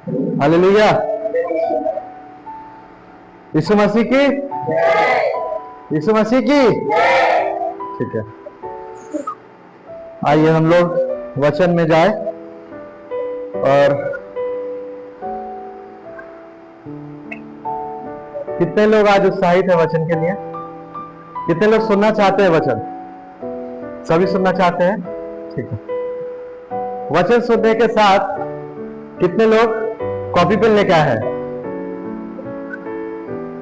Hallelujah. यीशु मसीह की, यीशु मसीह की। ठीक है, आइए हम लोग वचन में जाए। और कितने लोग आज उत्साहित है वचन के लिए? कितने लोग सुनना चाहते हैं वचन? सभी सुनना चाहते हैं? ठीक है। वचन सुनने के साथ कितने लोग कॉपी पेन लेके आए हैं?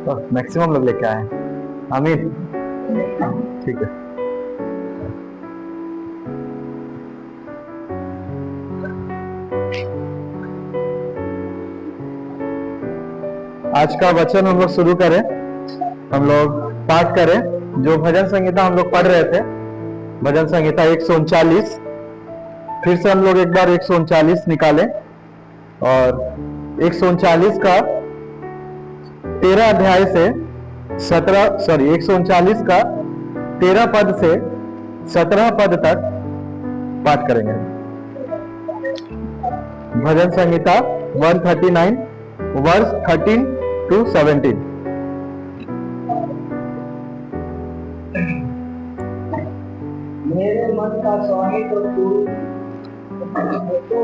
तो मैक्सिमम लोग लेके आए हैं। आमीन। ठीक है। आज का वचन हम लोग शुरू करें, हम लोग पाठ करें जो भजन संहिता हम लोग पढ़ रहे थे, भजन संहिता 139। फिर से हम लोग एक बार 139 निकालें और 139 का 13 अध्याय से 139 का 13 पद से 17 पद तक पाठ करेंगे। भजन संहिता 139 वर्स 13 to 17। मेरे मन का स्वामी तो तू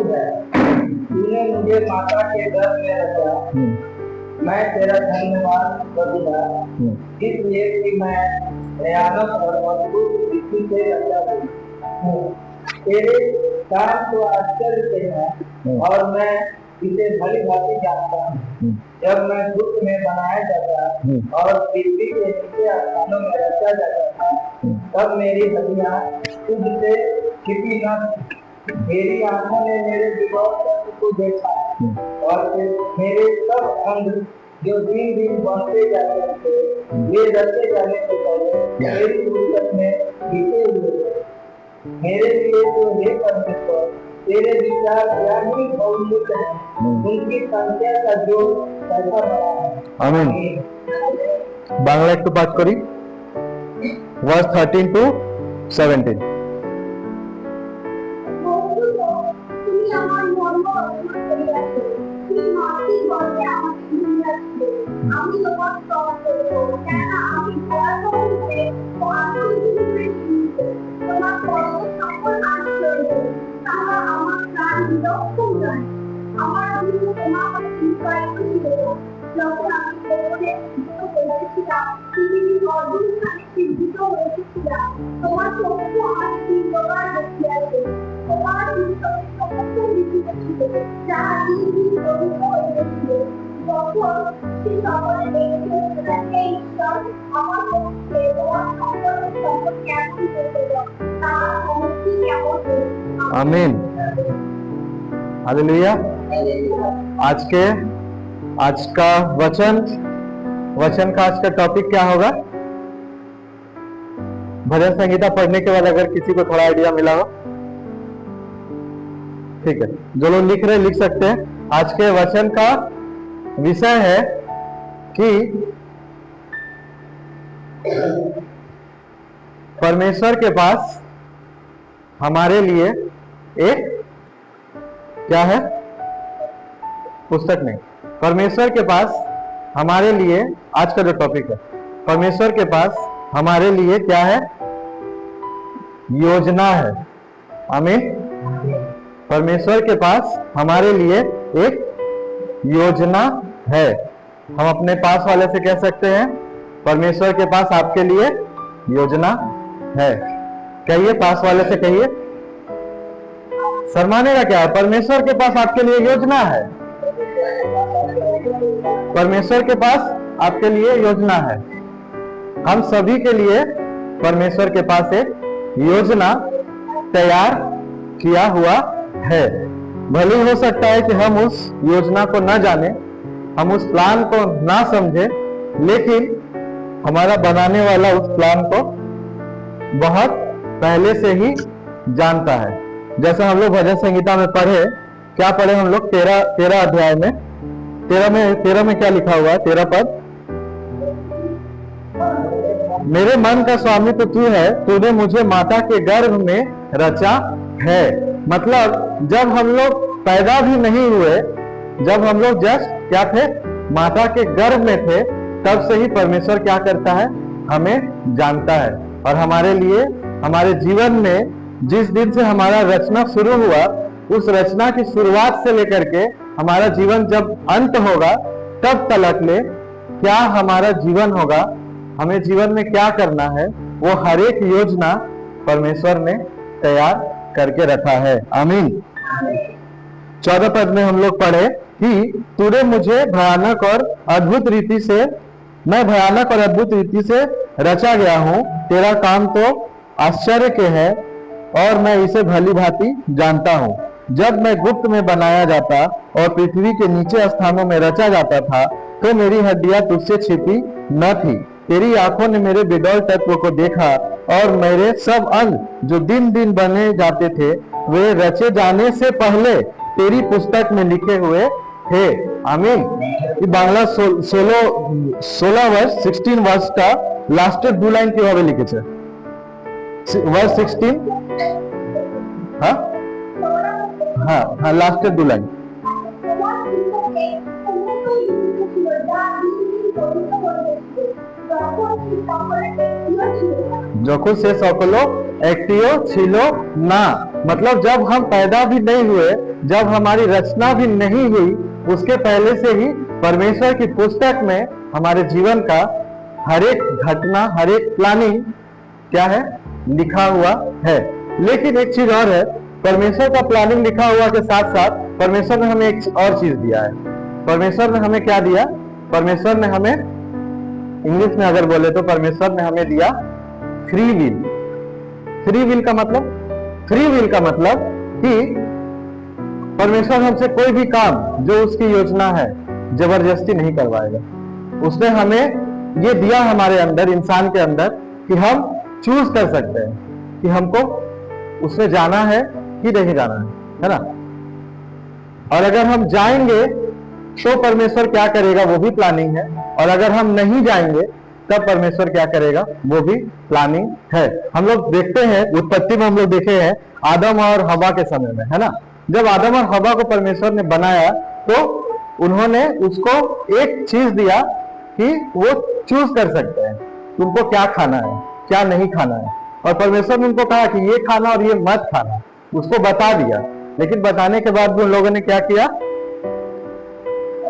है, तूने मुझे माता के गर्भ में रखा, मैं तेरा धन्यवाद करूंगा, इसलिए कि मैं भयानक और मजबूत रीति से रचा हूँ। तेरे काम तो आश्चर्य से हैं और मैं इसे भली भांति जानता हूँ। जब मैं दुख में बनाया जाता और पृथ्वी के नीचे स्थानों में रचा जाता था, तब मेरी हड्डियां तुझसे छिपी न थी। मेरी आंखों ने मेरे विभव तत्व को देखा और फिर मेरे सब अंग जो दिन दिन बढ़ते जाते थे, वे रचे जाने से पहले मेरी फुर्सत में बीते हुए थे। मेरे लिए तो हे परमेश्वर, तेरे विचार ज्ञानी बहुमूल्य हैं, उनकी संख्या का जो कैसा बड़ा है। आमीन। बांग्ला एक तो पाठ करी, वर्स 13 to 17। आमीन। हालेलुया। आज का वचन का आज का टॉपिक क्या होगा? भजन संहिता पढ़ने के बाद अगर किसी को थोड़ा आइडिया मिला हो, ठीक है, जो लोग लिख रहे लिख सकते हैं। आज के वचन का विषय है कि परमेश्वर के पास हमारे लिए एक क्या है? पुस्तक नहीं, परमेश्वर के पास हमारे लिए, आज का जो टॉपिक है, परमेश्वर के पास हमारे लिए क्या है? योजना है। आमीन। परमेश्वर के पास हमारे लिए एक योजना है। हम अपने पास वाले से कह सकते हैं, परमेश्वर के पास आपके लिए योजना है। कहिए, पास वाले से कहिए। शर्माने का क्या है? परमेश्वर के पास आपके लिए योजना है। परमेश्वर के पास आपके लिए योजना है। हम सभी के लिए परमेश्वर के पास एक योजना तैयार किया हुआ है। भले हो सकता है कि हम उस योजना को न जाने, हम उस प्लान को ना समझे, लेकिन हमारा बनाने वाला उस प्लान को बहुत पहले से ही जानता है। जैसे हम लोग भजन संहिता में पढ़े, क्या पढ़े हम लोग? 13 अध्याय में 13 में क्या लिखा हुआ है? 13 पद, मेरे मन का स्वामी तो तू है, तूने मुझे माता के गर्भ में रचा है। मतलब जब हम लोग पैदा भी नहीं हुए जब हम लोग जस्ट क्या थे, माता के गर्भ में थे, तब से ही परमेश्वर क्या करता है, हमें जानता है। और हमारे लिए, हमारे जीवन में जिस दिन से हमारा रचना शुरू हुआ, उस रचना की शुरुआत से लेकर के हमारा जीवन जब अंत होगा, तब तलक में क्या हमारा जीवन होगा, हमें जीवन में क्या करना है, वो हर एक योजना परमेश्वर ने तैयार करके रखा है। आमीन। 14 पद में हम लोग पढ़े कि तूने मुझे भयानक और अद्भुत रीति से, मैं भयानक और अद्भुत रीति से रचा गया हूं, तेरा काम तो आश्चर्य के है और मैं इसे भली भांति जानता हूं। जब मैं गुप्त में बनाया जाता और पृथ्वी के नीचे स्थानों में रचा जाता था, तो मेरी हड्डियां तुझसे छिपी न थी। तेरी आंखों ने मेरे बेडौल तत्व को देखा और मेरे सब अंग जो दिन दिन बने जाते थे, वे रचे जाने से पहले तेरी पुस्तक में लिखे हुए थे। आमीन। बांग्ला 16 वर्ष 16 वर्ष का लास्टेर 2 लाइन কিভাবে লিখেছে? वर्स 16, हाँ हाँ हाँ, लास्टेर 2 लाइन। যখন সে সকল একটিও ছিল না, मतलब जब हम पैदा भी नहीं हुए, जब हमारी रचना भी नहीं हुई, उसके पहले से ही परमेश्वर की पुस्तक में हमारे जीवन का हर एक घटना, हर एक प्लानिंग क्या है, लिखा हुआ है। लेकिन एक चीज और है, परमेश्वर का प्लानिंग लिखा हुआ के साथ साथ परमेश्वर ने हमें एक और चीज दिया है। परमेश्वर ने हमें क्या दिया? परमेश्वर ने हमें, इंग्लिश में अगर बोले तो परमेश्वर ने हमें दिया फ्री विल। फ्री विल का मतलब, फ्री विल का मतलब कि परमेश्वर हमसे कोई भी काम जो उसकी योजना है जबरदस्ती नहीं करवाएगा। उसने हमें ये दिया हमारे अंदर, इंसान के अंदर, कि हम चूज कर सकते हैं कि हमको उसमें जाना है कि नहीं जाना है ना। और अगर हम जाएंगे तो परमेश्वर क्या करेगा, वो भी प्लानिंग है। और अगर हम नहीं जाएंगे तब परमेश्वर क्या करेगा, वो भी प्लानिंग है। हम लोग देखते हैं, उत्पत्ति में हम लोग देखे हैं आदम और हवा के समय में, है ना। जब आदम और हवा को परमेश्वर ने बनाया तो उन्होंने उसको एक चीज दिया कि वो चूज कर सकते हैं तुमको क्या खाना है, क्या नहीं खाना है। और परमेश्वर ने उनको कहा कि ये खाना और ये मत खाना, उसको बता दिया। लेकिन बताने के बाद भी उन लोगों ने क्या किया,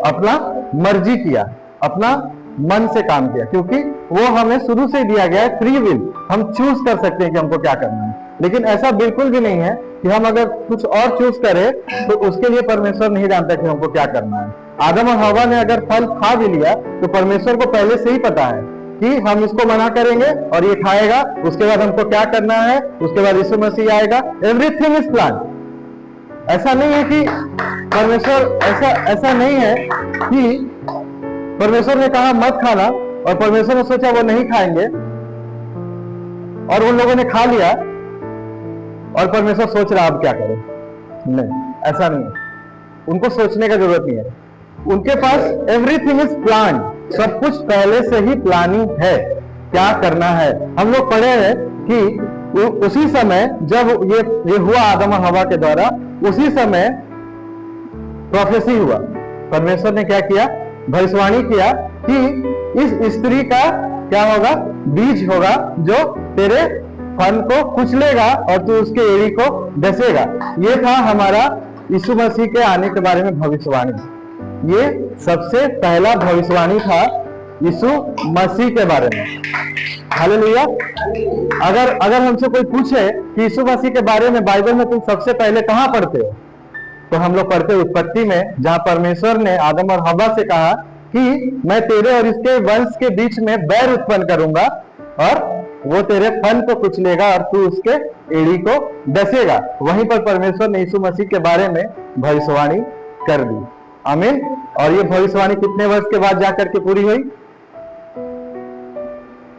अपना मर्जी किया, अपना मन से काम किया, क्योंकि वो हमें शुरू से दिया गया है फ्री विल। हम चूज कर सकते हैं कि हमको क्या करना है। लेकिन ऐसा बिल्कुल भी नहीं है कि हम अगर कुछ और चूज करें तो उसके लिए परमेश्वर नहीं जानता कि हमको क्या करना है। आदम और हवा ने अगर फल खा भी लिया तो परमेश्वर को पहले से ही पता है कि हम इसको मना करेंगे और ये खाएगा, उसके बाद हमको क्या करना है, उसके बाद यीशु मसीह आएगा। Everything is plan. ऐसा नहीं है कि परमेश्वर, ऐसा नहीं है कि परमेश्वर ने कहा मत खाना और परमेश्वर ने सोचा वो नहीं खाएंगे और उन लोगों ने खा लिया और परमेश्वर सोच रहा अब क्या करें। नहीं, ऐसा नहीं है। उनको सोचने का जरूरत नहीं है। उनके पास एवरीथिंग इज प्लान। सब कुछ पहले से ही प्लानिंग है क्या करना है। हम लोग पढ़े हैं कि उसी समय जब ये हुआ आदम और हवा के द्वारा, उसी समय प्रोफेसी हुआ। परमेश्वर ने क्या किया, भविष्यवाणी किया कि इस स्त्री का क्या होगा, बीज होगा जो तेरे फन को कुचलेगा और तू उसके एड़ी को डसेगा। ये था हमारा यीशु मसीह के आने के बारे में भविष्यवाणी। ये सबसे पहला भविष्यवाणी था यीशु मसीह के बारे में। हालेलुया। अगर हमसे कोई पूछे कि यीशु मसीह के बारे में बाइबल में तुम सबसे पहले कहां पढ़ते हो, तो हम लोग पढ़ते उत्पत्ति में, जहां परमेश्वर ने आदम और हवा से कहा कि मैं तेरे और इसके वंश के बीच में बैर उत्पन्न करूंगा और वो तेरे फन को कुचलेगा और तू उसके एड़ी को डसेगा। वहीं पर परमेश्वर ने यीशु मसीह के बारे में भविष्यवाणी कर दी। आमीन। और ये भविष्यवाणी कितने वर्ष के बाद जाकर के पूरी हुई?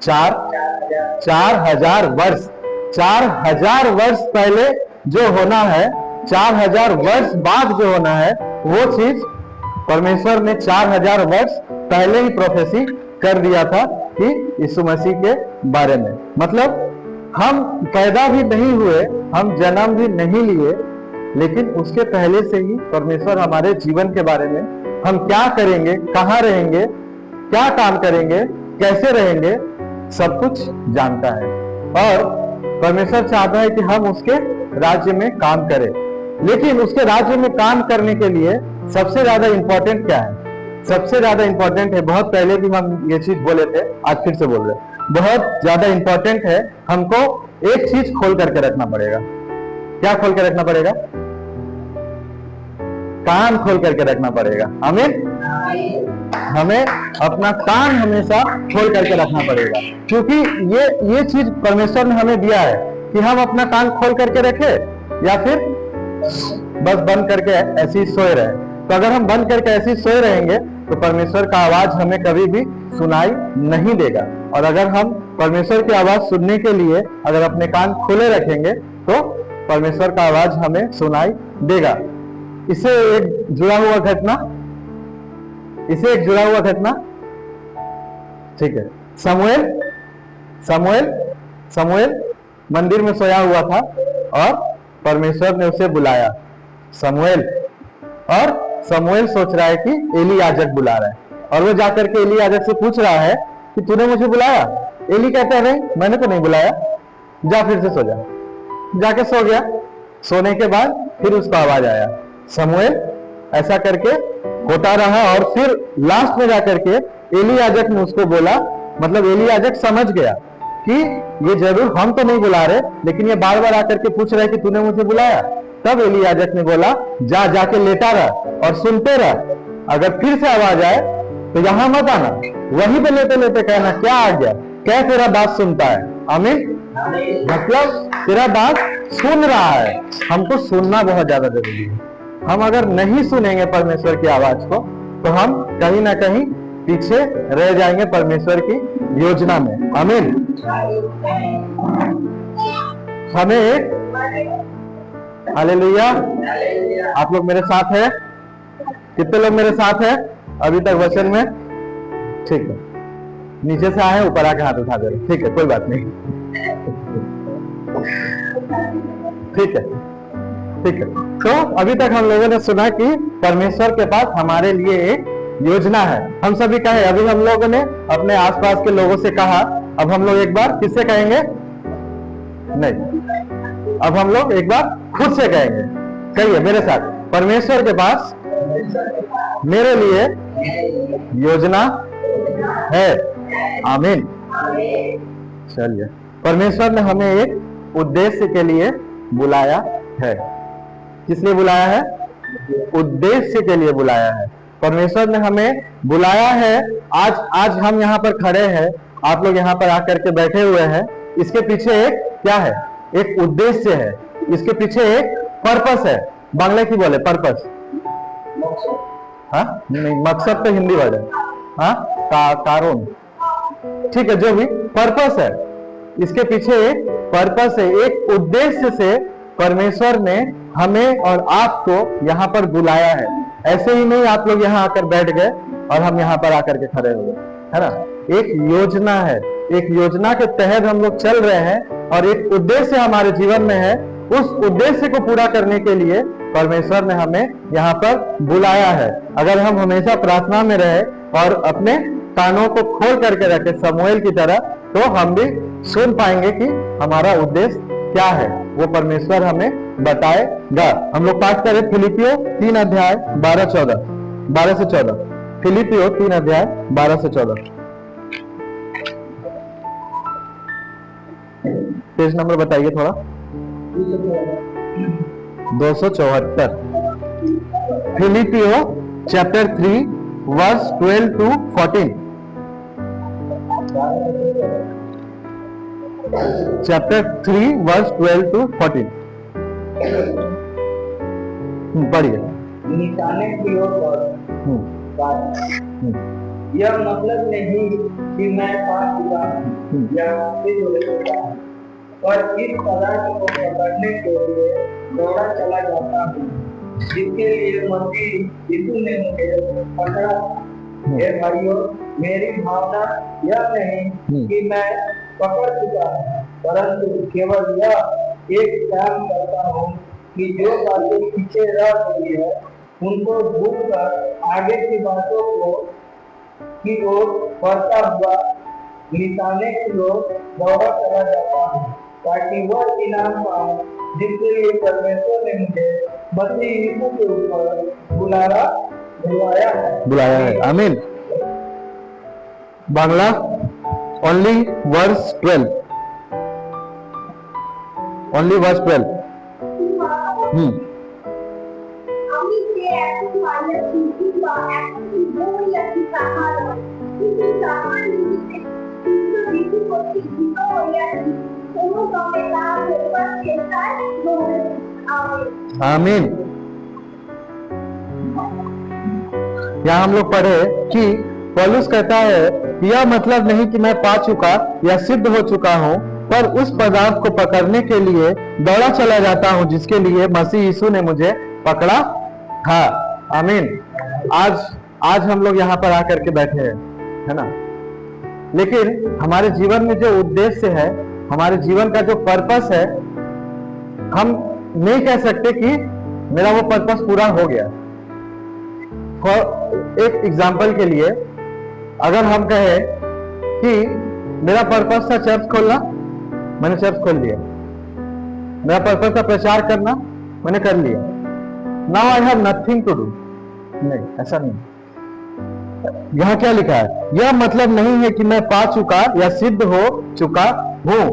4000 वर्ष। 4000 वर्ष पहले जो होना है, 4000 वर्ष बाद जो होना है, वो चीज परमेश्वर ने 4000 वर्ष पहले ही प्रोफेसी कर दिया था कि यीशु मसीह के बारे में। मतलब हम पैदा भी नहीं हुए, हम जन्म भी नहीं लिए, लेकिन उसके पहले से ही परमेश्वर हमारे जीवन के बारे में, हम क्या करेंगे, कहाँ रहेंगे, क्या काम करेंगे, कैसे रहेंगे, सब कुछ जानता है। और परमेश्वर चाहता है कि हम उसके राज्य में काम करें। लेकिन उसके राज्य में काम करने के लिए सबसे ज्यादा इंपॉर्टेंट क्या है? सबसे ज्यादा इंपॉर्टेंट है, बहुत पहले भी हम ये चीज बोले थे, आज फिर से बोल रहे हैं, बहुत ज्यादा इंपॉर्टेंट है, हमको एक चीज खोल करके रखना पड़ेगा। क्या खोल के रखना पड़ेगा? कान खोल करके रखना पड़ेगा। हमें अपना कान हमेशा खोल करके रखना पड़ेगा, क्योंकि ये चीज परमेश्वर ने हमें दिया है कि हम अपना कान खोल करके रखें या फिर बस बंद करके ऐसे ही सोए रहे। तो अगर हम बंद करके ऐसे ही सोए रहेंगे तो परमेश्वर का आवाज हमें कभी भी सुनाई नहीं देगा। और अगर हम परमेश्वर की आवाज सुनने के लिए अगर अपने कान खुले रखेंगे तो परमेश्वर का आवाज हमें सुनाई देगा। इससे एक जुड़ा हुआ घटना, ठीक है। समूएल मंदिर में सोया हुआ था और परमेश्वर ने उसे बुलाया, समूएल। और समूएल सोच रहा है कि एली याजक बुला रहा है, और वो जाकर के एली याजक से पूछ रहा है कि तूने मुझे बुलाया? एली कहता है नहीं, मैंने तो नहीं बुलाया, जा फिर से सो जा। जाके सो गया। सोने के बाद फिर उसको आवाज आया, समूएल। ऐसा करके होता रहा और फिर लास्ट में जाकर के एली याजक ने उसको बोला, मतलब एली याजक समझ गया कि ये जरूर हम तो नहीं बुला रहे, लेकिन ये बार बार आकर के पूछ रहे कि तूने मुझे बुलाया। तब एली याजक ने बोला, जाके लेटा रह और सुनते रह, अगर फिर से आवाज आए तो यहां मत आना, वहीं पे लेते लेते कहना क्या आ गया, क्या तेरा बात सुनता है। आमीन। मतलब तेरा बात सुन रहा है। हमको सुनना बहुत ज्यादा जरूरी है। हम अगर नहीं सुनेंगे परमेश्वर की आवाज को तो हम कहीं ना कहीं पीछे रह जाएंगे परमेश्वर की योजना में। आमीन। हमें एक हालेलुया। आप लोग मेरे साथ हैं? कितने लोग मेरे साथ हैं अभी तक वचन में? ठीक है। नीचे से आए, ऊपर आके हाथ उठा दे। ठीक है, कोई बात नहीं। ठीक है। तो अभी तक हम लोगों ने सुना कि परमेश्वर के पास हमारे लिए एक योजना है। हम सभी कहे, अभी हम लोगों ने अपने आसपास के लोगों से कहा, अब हम लोग एक बार किससे कहेंगे? नहीं, अब हम लोग एक बार खुद से कहेंगे। कहिए मेरे साथ, परमेश्वर के पास मेरे लिए योजना है। आमीन। चलिए, परमेश्वर ने हमें एक उद्देश्य के लिए बुलाया है। किस लिए बुलाया है? उद्देश्य के लिए बुलाया है। परमेश्वर ने हमें बुलाया है। आज हम यहाँ पर खड़े हैं, आप लोग यहाँ पर आकर के बैठे हुए हैं। इसके पीछे एक क्या है? एक उद्देश्य है। इसके पीछे एक पर्पस है। बांग्ला की बोले पर्पस? हाँ नहीं, मकसद तो हिंदी वर्ड है। हाँ, कारण। ठीक है, जो भी पर्पस है, इसके पीछे एक पर्पस है, एक उद्देश्य से परमेश्वर ने हमें और आपको यहाँ पर बुलाया है। ऐसे ही नहीं आप लोग यहाँ आकर बैठ गए और हम यहाँ पर आकर के खड़े हो गए, है ना? एक योजना है, एक योजना के तहत हम लोग चल रहे हैं और एक उद्देश्य हमारे जीवन में है। उस उद्देश्य को पूरा करने के लिए परमेश्वर ने हमें यहाँ पर बुलाया है। अगर हम हमेशा प्रार्थना में रहे और अपने कानों को खोल करके रखे समूएल की तरह, तो हम भी सुन पाएंगे कि हमारा उद्देश्य क्या है, वो परमेश्वर हमें बताएगा। हम लोग पाठ करें फिलिपियो 3 अध्याय 12 से 14। फिलिपियो 3 अध्याय 12 से 14। पेज नंबर बताइए थोड़ा। 274। फिलिपियो chapter 3 verse 12 to 14। Chapter 3 verse 12 to 14 पढ़िए। निशाने की ओर यह मतलब नहीं कि मैं पास चुका हूँ या फिर हो चुका हूँ, पर इस पदार्थ को पकड़ने के लिए दौड़ा चला जाता हूँ जिसके लिए मसीह यीशु ने मुझे पकड़ा। हे भाइयों, मेरी भावना यह नहीं कि मैं पकड़ चुका हूँ, परंतु केवल यह एक काम करता हूँ कि जो बातें पीछे रह गई है उनको भूल कर आगे की बातों को की ओर बढ़ता हुआ निशाने की ओर दौड़ा चला जाता हूँ, ताकि वह इनाम पाऊं जिसके लिए परमेश्वर ने मुझे मसीह यीशु के ऊपर बुलाया है। आमीन। Bangla only verse 12, only verse 12। আমি যে এখন মায়ের চিঠি বা এখন বই আছে তাহার কিন্তু তাহার নিমিত্তে কিন্তু বেশি করতে ভীত হইয়াছি কোনো ক্রমে তাহার হইবার চেষ্টায় आमीन। यहाँ हम लोग पढ़े कि पौलुस कहता है यह मतलब नहीं कि मैं पा चुका या सिद्ध हो चुका हूं, पर उस पदार्थ को पकड़ने के लिए दौड़ा चला जाता हूं जिसके लिए मसीह यीशु ने मुझे पकड़ा था। आमीन। आज हम लोग यहाँ पर आकर के बैठे हैं, है ना, लेकिन हमारे जीवन में जो उद्देश्य है, हमारे जीवन का जो पर्पस है, हम नहीं कह सकते कि मेरा वो पर्पस पूरा हो गया। एक एग्जाम्पल के लिए अगर हम कहें कि मेरा पर्पस था चर्च खोलना, मैंने चर्च खोल लिया। मेरा पर्पस था प्रचार करना, मैंने कर लिया। Now I have nothing to do. नहीं, ऐसा नहीं। यहां क्या लिखा है? यह मतलब नहीं है कि मैं पा चुका या सिद्ध हो चुका हूं।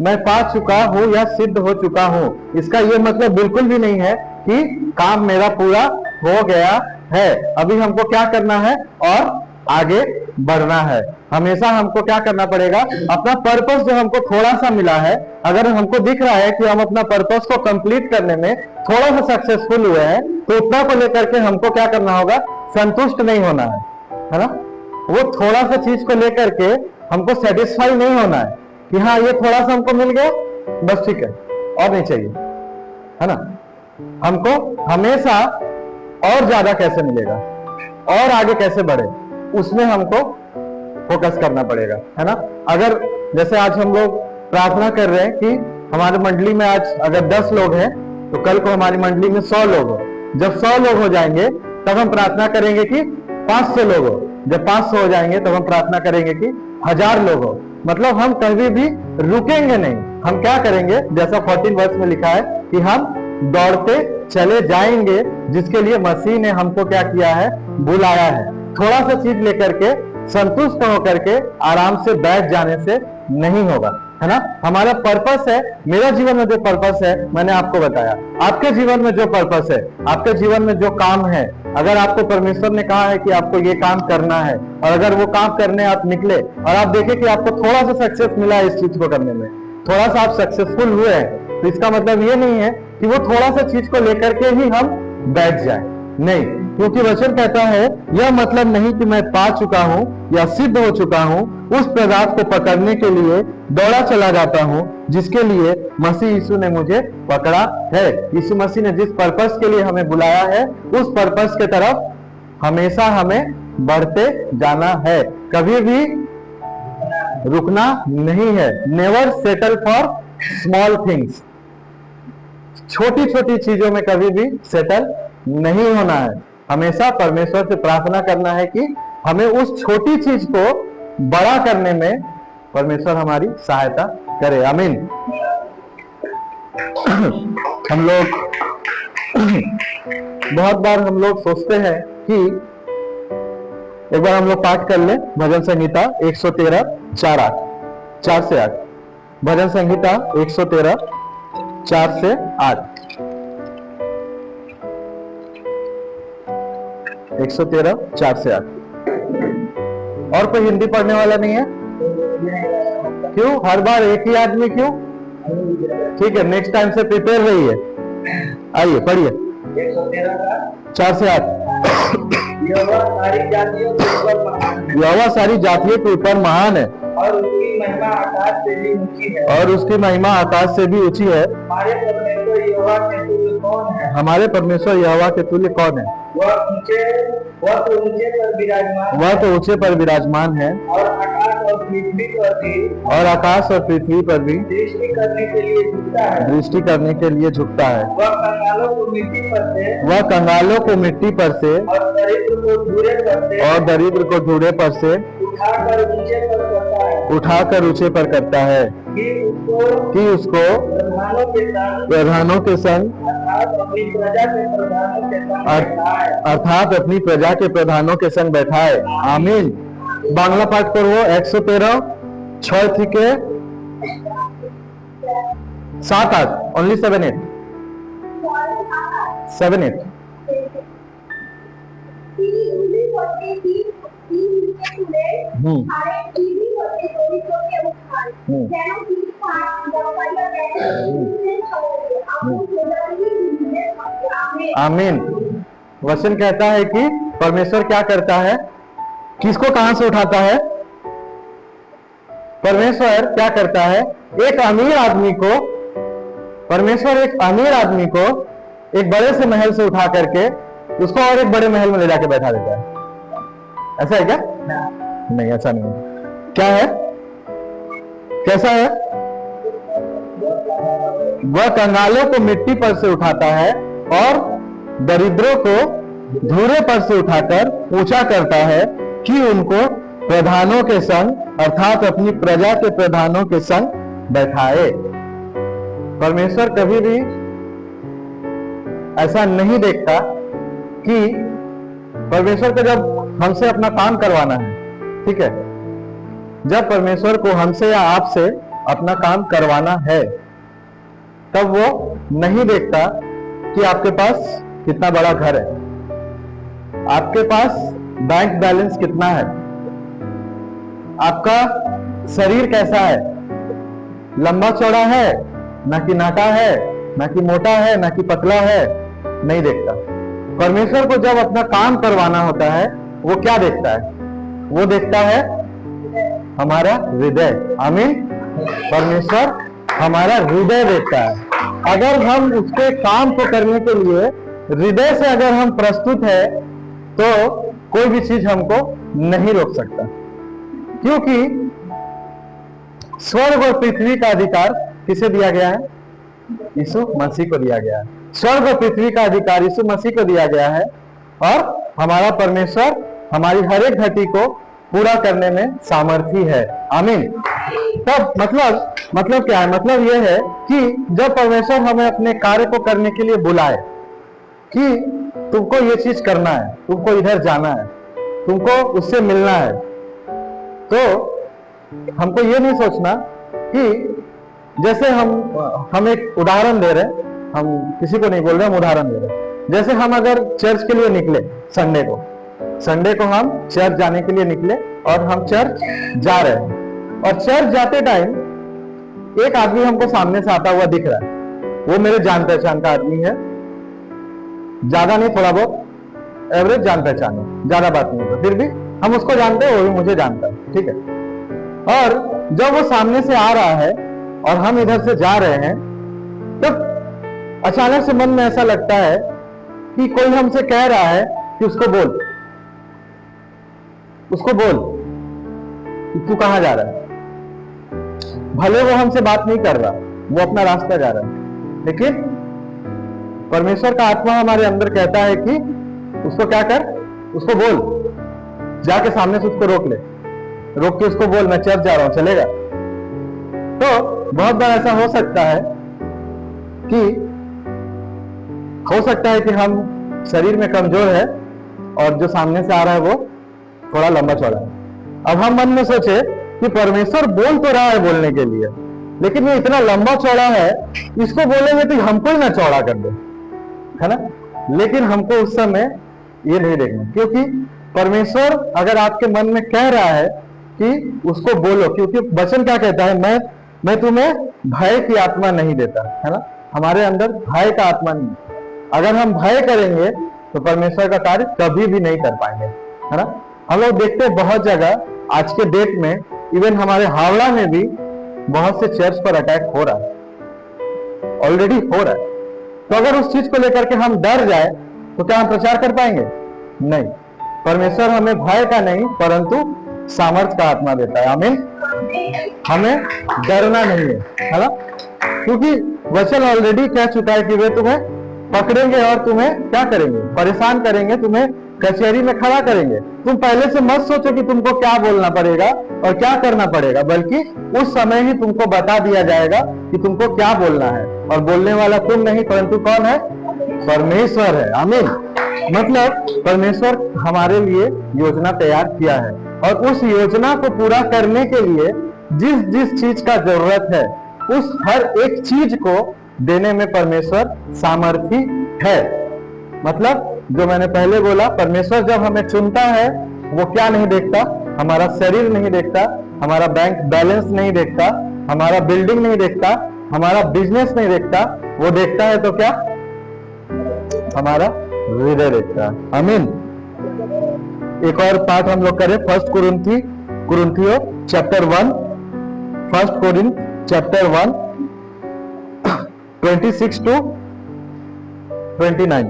मैं पा चुका हूं या सिद्ध हो चुका हूं, इसका यह मतलब बिल्कुल भी नहीं है कि काम मेरा पूरा हो गया है। अभी हमको क्या करना है? और आगे बढ़ना है। हमेशा हमको क्या करना पड़ेगा? अपना पर्पस जो हमको थोड़ा सा मिला है, अगर हमको दिख रहा है कि हम अपना पर्पस को कंप्लीट करने में थोड़ा सा सक्सेसफुल हुए हैं, तो उतना को लेकर के हमको क्या करना होगा? संतुष्ट नहीं होना है ना। वो थोड़ा सा चीज को लेकर के हमको सेटिस्फाई नहीं होना है कि हाँ ये थोड़ा सा हमको मिल गया, बस ठीक है, और नहीं चाहिए, है ना। हमको हमेशा और ज्यादा कैसे मिलेगा और आगे कैसे बढ़े, उसमें हमको फोकस करना पड़ेगा, है ना। अगर जैसे आज हम लोग प्रार्थना कर रहे हैं कि हमारे मंडली में आज अगर 10 लोग हैं तो कल को हमारी मंडली में 100 लोग हो। जब 100 लोग हो जाएंगे तब हम प्रार्थना करेंगे कि 500 लोग हो। जब 500 हो जाएंगे तब हम प्रार्थना करेंगे कि 1000 लोग हो। मतलब हम कभी भी रुकेंगे नहीं। हम क्या करेंगे? जैसा 14 वर्ष में लिखा है कि हम दौड़ते चले जाएंगे जिसके लिए मसीह ने हमको क्या किया है? बुलाया है। थोड़ा सा चीज लेकर के संतुष्ट होकर के आराम से बैठ जाने से नहीं होगा, है ना। हमारा पर्पस है, मेरा जीवन में जो पर्पस है मैंने आपको बताया। आपके जीवन में जो पर्पस है, आपके जीवन में जो काम है, अगर आपको परमेश्वर ने कहा है कि आपको ये काम करना है और अगर वो काम करने आप निकले और आप देखें कि आपको थोड़ा सा सक्सेस मिला है इस चीज को करने में, थोड़ा सा आप सक्सेसफुल हुए हैं, तो इसका मतलब ये नहीं है कि वो थोड़ा सा चीज को लेकर के ही हम बैठ जाए, नहीं। क्योंकि वचन कहता है यह मतलब नहीं कि मैं पा चुका हूं या सिद्ध हो चुका हूं, उस पदार्थ को पकड़ने के लिए दौड़ा चला जाता हूं जिसके लिए मसीह यीशु ने मुझे पकड़ा है। यीशु मसीह ने जिस पर्पस के लिए हमें बुलाया है उस पर्पस के तरफ हमेशा हमें बढ़ते जाना है, कभी भी रुकना नहीं है। Never settle for small things. छोटी छोटी चीजों में कभी भी सेटल नहीं होना है। हमेशा परमेश्वर से प्रार्थना करना है कि हमें उस छोटी चीज को बड़ा करने में परमेश्वर हमारी सहायता करे। आमीन। हम लोग बहुत बार हम लोग सोचते हैं कि एक बार हम लोग पाठ कर ले भजन संहिता 113 4 से 8। भजन संहिता 113 4 से 8। 113 4 से 8। और कोई हिंदी पढ़ने वाला नहीं है? क्यों हर बार एक ही आदमी क्यों? ठीक है, नेक्स्ट टाइम से प्रिपेयर रहिए। आइए पढ़िए 4 से 8। यहोवा सारी जातियों के ऊपर महान है। और उसकी महिमा आकाश से भी ऊंची है। और उसकी महिमा आकाश से भी ऊंची है। हमारे परमेश्वर यहोवा के तुल्य कौन है? हमारे परमेश्वर यहोवा के तुल्य कौन है? वह तो ऊंचे पर विराजमान वह तो ऊंचे पर विराजमान है और आकाश और पृथ्वी पर भी और आकाश और पृथ्वी पर भी दृष्टि करने के लिए झुकता है। दृष्टि करने के लिए झुकता है। वह कंगालों को मिट्टी पर से वह कंगालों को मिट्टी पर से और दरिद्र को धूरे पर से और दरिद्र को धूड़े पर से उठाकर ऊंचे पर करता है उठाकर ऊंचे पर करता है कि उसको प्रधानों के संग अर्थात अपनी प्रजा के प्रधानों के संग बैठाए। अर्थात अपनी प्रजा के प्रधानों के संग बैठाए। आमीन। बांग्ला पाठ করব 113 6 থেকে 7 8 only 7 8 7 8 आमीन। वचन कहता है कि परमेश्वर क्या करता है? किसको कहां से उठाता है? परमेश्वर क्या करता है? एक अमीर आदमी को परमेश्वर एक अमीर आदमी को एक बड़े से महल से उठा करके उसको और एक बड़े महल में ले जाके बैठा देता है। ऐसा है क्या? नहीं, ऐसा नहीं है। क्या है? कैसा है? वह कंगालों को मिट्टी पर से उठाता है और दरिद्रों को धूरे पर से उठाकर ऊंचा करता है कि उनको प्रधानों के संग अर्थात अपनी प्रजा के प्रधानों के संग बैठाए। परमेश्वर कभी भी ऐसा नहीं देखता कि परमेश्वर को जब हमसे अपना काम करवाना है, ठीक है, जब परमेश्वर को हमसे या आपसे अपना काम करवाना है तब वो नहीं देखता कि आपके पास कितना बड़ा घर है, आपके पास बैंक बैलेंस कितना है, आपका शरीर कैसा है, लंबा चौड़ा है, ना कि नाटा है, ना कि मोटा है, ना कि पतला है, नहीं देखता। परमेश्वर को जब अपना काम करवाना होता है वो क्या देखता है? वो देखता है हमारा हृदय। आमीन। परमेश्वर हमारा हृदय देखता है। अगर हम उसके काम को करने के लिए हृदय से अगर हम प्रस्तुत है तो कोई भी चीज हमको नहीं रोक सकता, क्योंकि स्वर्ग और पृथ्वी का अधिकार किसे दिया गया है? यीशु मसीह को दिया गया है। स्वर्ग और पृथ्वी का अधिकार यीशु मसीह को दिया गया है और हमारा परमेश्वर हमारी हर एक घटी को पूरा करने में सामर्थी है। आमीन। तब मतलब क्या है? मतलब यह है कि जब परमेश्वर हमें अपने कार्य को करने के लिए बुलाए कि तुमको ये चीज करना है, तुमको इधर जाना है, तुमको उससे मिलना है, तो हमको ये नहीं सोचना कि जैसे हम एक उदाहरण दे रहे हैं, हम किसी को नहीं बोल रहे, हम उदाहरण दे रहे हैं। जैसे हम अगर चर्च के लिए निकले संडे को हम चर्च जाने के लिए निकले और हम चर्च जा रहे हैं और चर्च जाते टाइम एक आदमी हमको सामने से आता हुआ दिख रहा है, वो मेरे जान पहचान का आदमी है, ज्यादा नहीं, थोड़ा बहुत एवरेज जान पहचान है, ज्यादा बात नहीं है, फिर भी हम उसको जानते हैं, वो भी मुझे जानता है, ठीक है। और जब वो सामने से आ रहा है और हम इधर से जा रहे हैं तब अचानक से मन में ऐसा लगता है कि कोई हमसे कह रहा है कि उसको बोल कि तू कहां जा रहा है। भले वो हमसे बात नहीं कर रहा, वो अपना रास्ता जा रहा है, लेकिन परमेश्वर का आत्मा हमारे अंदर कहता है कि उसको क्या कर, उसको बोल, जाके सामने से उसको रोक के उसको बोल मैं चर्च जा रहा हूं, चलेगा। तो बहुत बार ऐसा हो सकता है कि हम शरीर में कमजोर है और जो सामने से आ रहा है वो थोड़ा लंबा चौड़ा है। अब हम मन में सोचे कि परमेश्वर बोल तो रहा है बोलने के लिए, लेकिन ये इतना लंबा चौड़ा है, इसको बोलेंगे तो हमको ही ना चौड़ा कर दे, है ना। लेकिन हमको उस समय ये नहीं देखना, क्योंकि परमेश्वर अगर आपके मन में कह रहा है कि उसको बोलो, क्योंकि वचन क्या कहता है, मैं तुम्हें भय की आत्मा नहीं देता, है ना। हमारे अंदर भय का आत्मा नहीं। अगर हम भय करेंगे तो परमेश्वर का कार्य कभी भी नहीं कर पाएंगे, है ना। हम लोग देखते हैं बहुत जगह आज के डेट में इवन हमारे हावड़ा में भी बहुत से चर्च पर अटैक हो रहा है, ऑलरेडी हो रहा है। तो अगर उस चीज को लेकर के हम डर जाए तो क्या हम प्रचार कर पाएंगे? नहीं। परमेश्वर हमें भय का नहीं परंतु सामर्थ का आत्मा देता है। आमीन। हमें डरना नहीं है ना, क्योंकि वचन ऑलरेडी कह चुका है कि वे तुम्हें पकड़ेंगे और तुम्हें क्या करेंगे? परेशान करेंगे, तुम्हें कचहरी में खड़ा करेंगे। तुम पहले से मत सोचो कि तुमको क्या बोलना पड़ेगा और क्या करना पड़ेगा, बल्कि उस समय ही तुमको बता दिया जाएगा कि तुमको क्या बोलना है। और बोलने वाला तुम नहीं परंतु कौन है? परमेश्वर है। आमीन। मतलब परमेश्वर हमारे लिए योजना तैयार किया है और उस योजना को पूरा करने के लिए जिस जिस चीज का जरूरत है उस हर एक चीज को देने में परमेश्वर सामर्थी है। मतलब जो मैंने पहले बोला, परमेश्वर जब हमें चुनता है वो क्या नहीं देखता? हमारा शरीर नहीं देखता, हमारा बैंक बैलेंस नहीं देखता, हमारा बिल्डिंग नहीं देखता, हमारा बिजनेस नहीं देखता। वो देखता है तो क्या? हमारा हृदय देखता है। आमीन। एक और पाठ हम लोग करें, फर्स्ट कुरिन्थियों chapter 1, first Corinth chapter 1 26 to 29।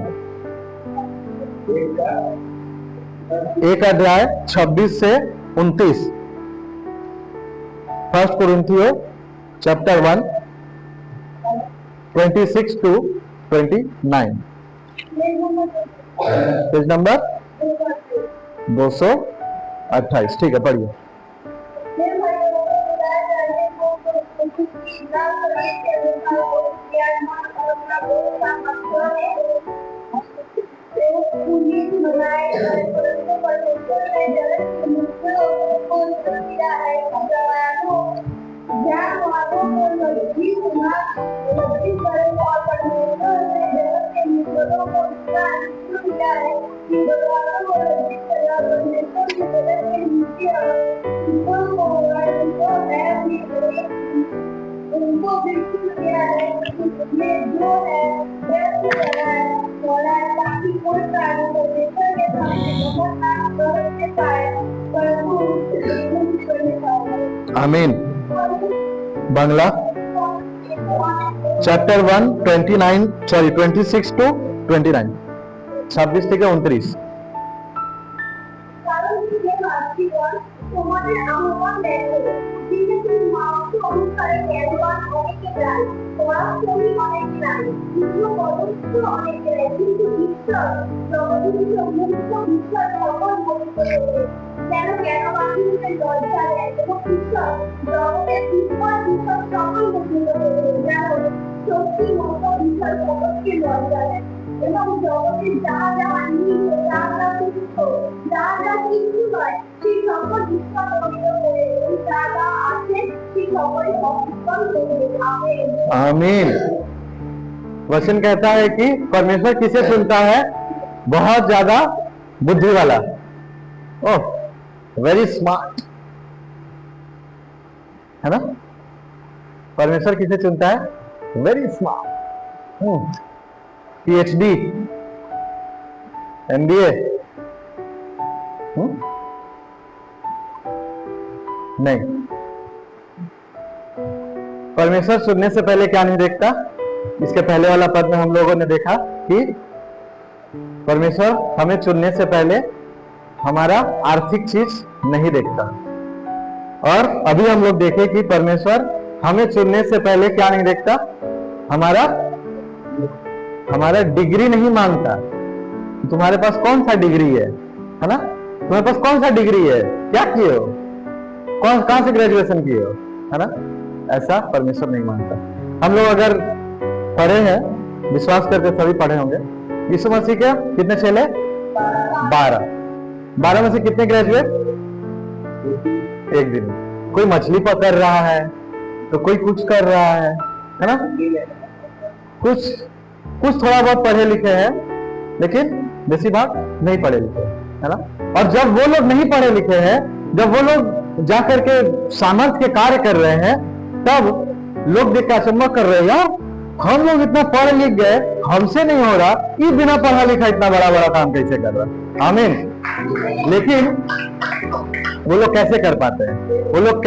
एक अध्याय 26 से 29। फर्स्ट कोरिन्थियों चैप्टर 1 26 to 29। Page number 228। ठीक है, पढ़िए। आमीन। Bangla chapter 1 26 to 29। 26 থেকে 29। তোমাদের আহ্বান দেখো, যিনি মাংস অনুসারে জ্ঞানবান অনেকে যায়, পরাক্রমী অনেক নাই, দ্বিতীয় পদস্থ অনেকে নাই, কিন্তু ঈশ্বর জগদীশ মুক্ত ঈশ্বর সকল পবিত্র করে। কেন জ্ঞানবানদের লজ্জা দেয় এবং ঈশ্বর জগতের বিস্ময় বিষয় সকল পবিত্র করে। যেমন শক্তি মতো বিষয় সকলকে লজ্জা দেয় এবং জগতের যাহা যাহা নিহিত, যাহা যাহা তুচ্ছ, যাহা যাহা কিছু নয়, সেই সকল বিশ্বাস পবিত্র করে এবং যাহা যাহা আছে সেই সকল অবিশ্বাস করে। आमीन। वचन कहता है कि परमेश्वर किसे चुनता है? बहुत ज्यादा बुद्धि वाला। ओह, वेरी स्मार्ट, है ना? परमेश्वर किसे चुनता है? Very smart. PhD, MBA, नहीं। परमेश्वर चुनने से पहले क्या नहीं देखता? इसके पहले वाला पद में हम लोगों ने देखा कि परमेश्वर हमें चुनने से पहले हमारा आर्थिक चीज नहीं देखता। और अभी हम लोग देखे कि परमेश्वर हमें चुनने से पहले क्या नहीं देखता? हमारा डिग्री नहीं मांगता। तुम्हारे पास कौन सा डिग्री है ना? तुम्हारे पास कौन सा डिग्री है? क्या किए हो? कहां से ग्रेजुएशन किए हो, है ना? ऐसा परमेश्वर नहीं मानता। हम लोग अगर पढ़े हैं, विश्वास करके सभी पढ़े होंगे, यीशु मसीह के कितने चेले? 12 में से कितने ग्रेजुएट? एक दिन। कोई मछली पकड़ रहा है तो कोई कुछ कर रहा है ना? कुछ थोड़ा बहुत पढ़े लिखे हैं लेकिन बेसी भाग नहीं पढ़े लिखे, है ना? और जब वो लोग नहीं पढ़े लिखे हैं, जब वो लोग जाकर के सामर्थ्य के कार्य कर रहे हैं, तब लोग देख के अचंभा कर रहे हैं, यार हम लोग इतना पढ़ लिख गए, हमसे नहीं हो रहा, ये बिना पढ़ा लिखा इतना बड़ा काम कैसे कर रहा है? आमीन। लेकिन वो लोग कैसे कर पाते हैं? वो लोग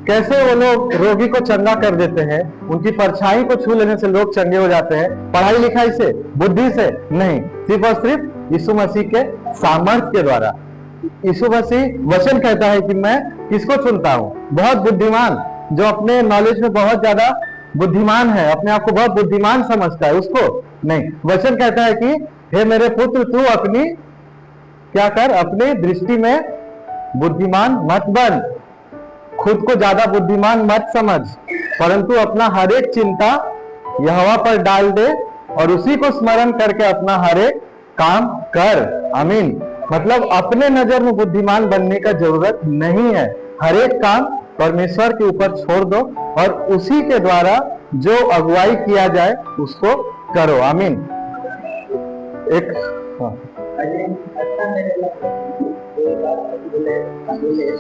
कैसे वो लोग रोगी को चंगा कर देते हैं? उनकी परछाई को छू लेने से लोग चंगे हो जाते हैं? पढ़ाई लिखाई से, बुद्धि से नहीं, सिर्फ और सिर्फ यीशु मसीह के सामर्थ्य के द्वारा। यीशु मसीह वचन कहता है कि मैं किसको चुनता हूं? बहुत बुद्धिमान, जो अपने नॉलेज में बहुत ज्यादा बुद्धिमान है, अपने आप को बहुत बुद्धिमान समझता है, उसको नहीं। वचन कहता है कि हे मेरे पुत्र, तू अपनी क्या कर, अपनी दृष्टि में बुद्धिमान मत बन, खुद को ज्यादा बुद्धिमान मत समझ, परंतु अपना हर एक चिंता यहोवा पर डाल दे और उसी को स्मरण करके अपना हर एक काम कर। आमीन। मतलब अपने नजर में बुद्धिमान बनने का जरूरत नहीं है, हर एक काम परमेश्वर के ऊपर छोड़ दो और उसी के द्वारा जो अगुवाई किया जाए उसको करो। आमीन। एक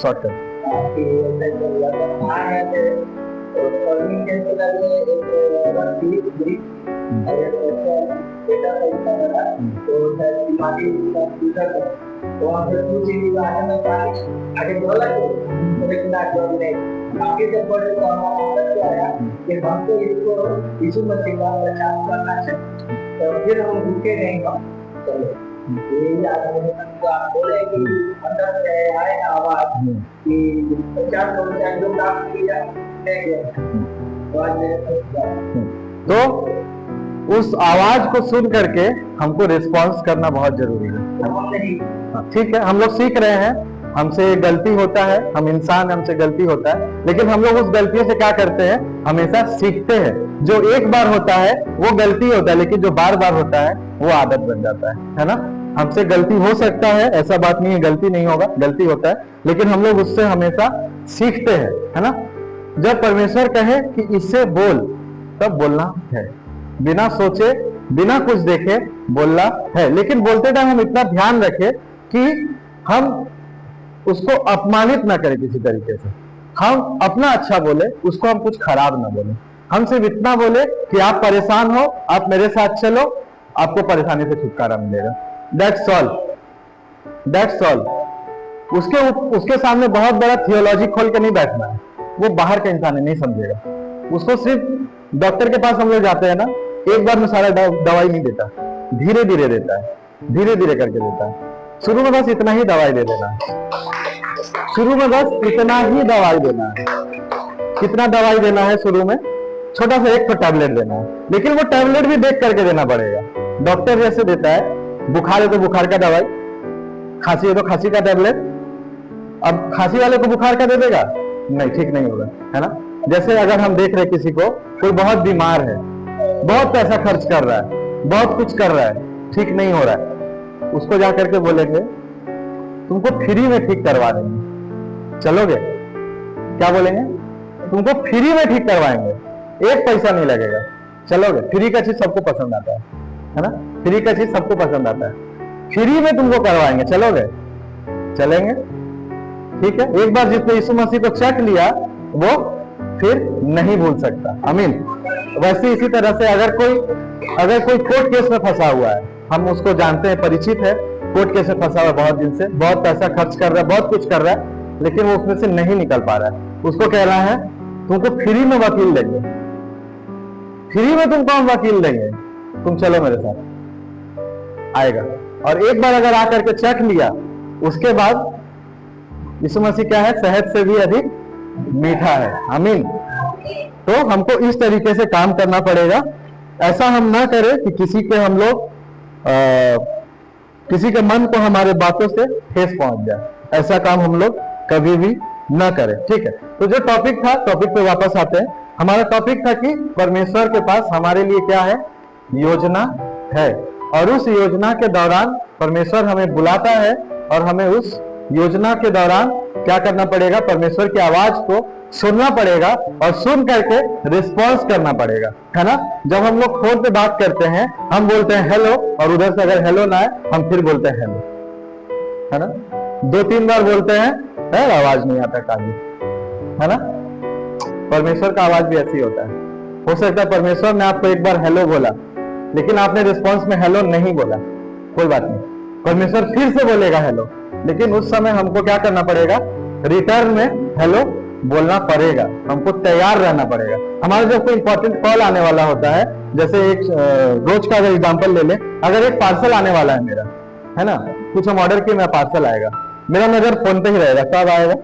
शॉर्टकट आगे जब बढ़े तो हमारा क्या आया कि हमको इसको यीशु मसीह का प्रचार करना चाहिए, तो फिर हम रुके नहीं। चलो यही आप बोले कि अंदर से आए आवाज कि प्रचार जो काम किया तो उस आवाज को सुन करके हमको रिस्पॉन्स करना बहुत जरूरी है। ठीक है, हम लोग सीख रहे हैं, हमसे गलती होता है, हम इंसान, हमसे गलती होता है, लेकिन हम लोग उस गलतियों से क्या करते हैं? हमेशा सीखते हैं। जो एक बार होता है वो गलती होता है, लेकिन जो बार बार होता है वो आदत बन जाता है ना। हमसे गलती हो सकता है, ऐसा बात नहीं है गलती नहीं होगा, गलती होता है, लेकिन हम लोग उससे हमेशा सीखते हैं, है ना। जब परमेश्वर कहे कि इससे बोल, तब बोलना है, बिना सोचे बिना कुछ देखे बोलना है। लेकिन बोलते टाइम हम इतना ध्यान रखें कि हम उसको अपमानित ना करें किसी तरीके से। हम अपना अच्छा बोले, उसको हम कुछ खराब ना बोले। हम सिर्फ इतना बोले कि आप परेशान हो, आप मेरे साथ चलो, आपको परेशानी से छुटकारा मिलेगा। That's all, that's all. उसके सामने बहुत बड़ा थियोलॉजी खोल के नहीं बैठना है, वो बाहर का इंसान है, नहीं समझेगा। उसको सिर्फ डॉक्टर के पास हम लोग जाते हैं ना, एक बार में सारा दवाई नहीं देता, धीरे धीरे देता है, धीरे धीरे करके देता है। शुरू में बस इतना ही दवाई दे देना है, शुरू में बस इतना ही दवाई देना है। कितना दवाई देना है? शुरू में छोटा सा एक टैबलेट देना है, लेकिन वो टैबलेट भी देख करके देना पड़ेगा। डॉक्टर जैसे देता है, बुखार है तो बुखार का दवाई, खांसी है तो खांसी का टैबलेट। अब खांसी वाले को बुखार का दे देगा? नहीं, ठीक नहीं होगा, है ना। जैसे अगर हम देख रहे किसी को, कोई बहुत बीमार है, बहुत पैसा खर्च कर रहा है, बहुत कुछ कर रहा है, ठीक नहीं हो रहा है, उसको जा करके बोलेंगे तुमको फ्री में ठीक करवा देंगे, चलोगे? क्या बोलेंगे? तुमको फ्री में ठीक करवाएंगे, एक पैसा नहीं लगेगा, चलोगे? फ्री का चीज सबको पसंद आता है ना। फ्री का चीज सबको पसंद आता है, फ्री में तुमको करवाएंगे, चलोगे? चलेंगे। ठीक है, एक बार जिसने यीशु मसीह को चख लिया वो फिर नहीं भूल सकता। आमीन। वैसे इसी तरह से अगर कोई कोर्ट केस में फंसा हुआ है, हम उसको जानते हैं, परिचित है, कोर्ट केस में फंसा हुआ बहुत दिन से, बहुत पैसा खर्च कर रहा है, बहुत कुछ कर रहा है, लेकिन वो उसमें से नहीं निकल पा रहा है। उसको कह रहा है तुमको फ्री में वकील देंगे, फ्री में तुमको हम वकील देंगे, तुम चलो मेरे साथ। आएगा। और एक बार अगर आकर के चख लिया, उसके बाद यीशु मसीह क्या है? शहद से भी अधिक मीठा है। आमीन। तो हमको इस तरीके से काम करना पड़ेगा। ऐसा हम ना करें कि किसी के मन को हमारे बातों से ठेस पहुंच जाए, ऐसा काम हम लोग कभी भी ना करें। ठीक है, तो जो टॉपिक था, टॉपिक पे वापस आते हैं। हमारा टॉपिक था कि परमेश्वर के पास हमारे लिए क्या है? योजना है, और उस योजना के दौरान परमेश्वर हमें बुलाता है और हमें उस योजना के दौरान क्या करना पड़ेगा? परमेश्वर की आवाज को सुनना पड़ेगा और सुन करके रिस्पॉन्स करना पड़ेगा, है ना। जब हम लोग फोन पे बात करते हैं, हम बोलते हैं हेलो, और उधर से अगर हेलो ना आए, हम फिर बोलते हैं हेलो, है ना। 2-3 बार बोलते हैं, आवाज नहीं आता काजी, है ना। परमेश्वर का आवाज भी ऐसी होता है। हो सकता है परमेश्वर ने आपको एक बार हेलो बोला, लेकिन आपने रिस्पॉन्स में हेलो नहीं बोला, कोई बात नहीं, परमेश्वर फिर से बोलेगा हेलो, लेकिन उस समय हमको क्या करना पड़ेगा? रिटर्न में हेलो बोलना पड़ेगा, हमको तैयार रहना पड़ेगा। हमारा जब कोई इंपॉर्टेंट कॉल आने वाला होता है, जैसे एक रोज का अगर एग्जांपल ले ले, अगर एक पार्सल आने वाला है मेरा, है ना, कुछ हम ऑर्डर किए, मेरा पार्सल आएगा, मेरा नजर फोन पे ही रहेगा। कब आएगा?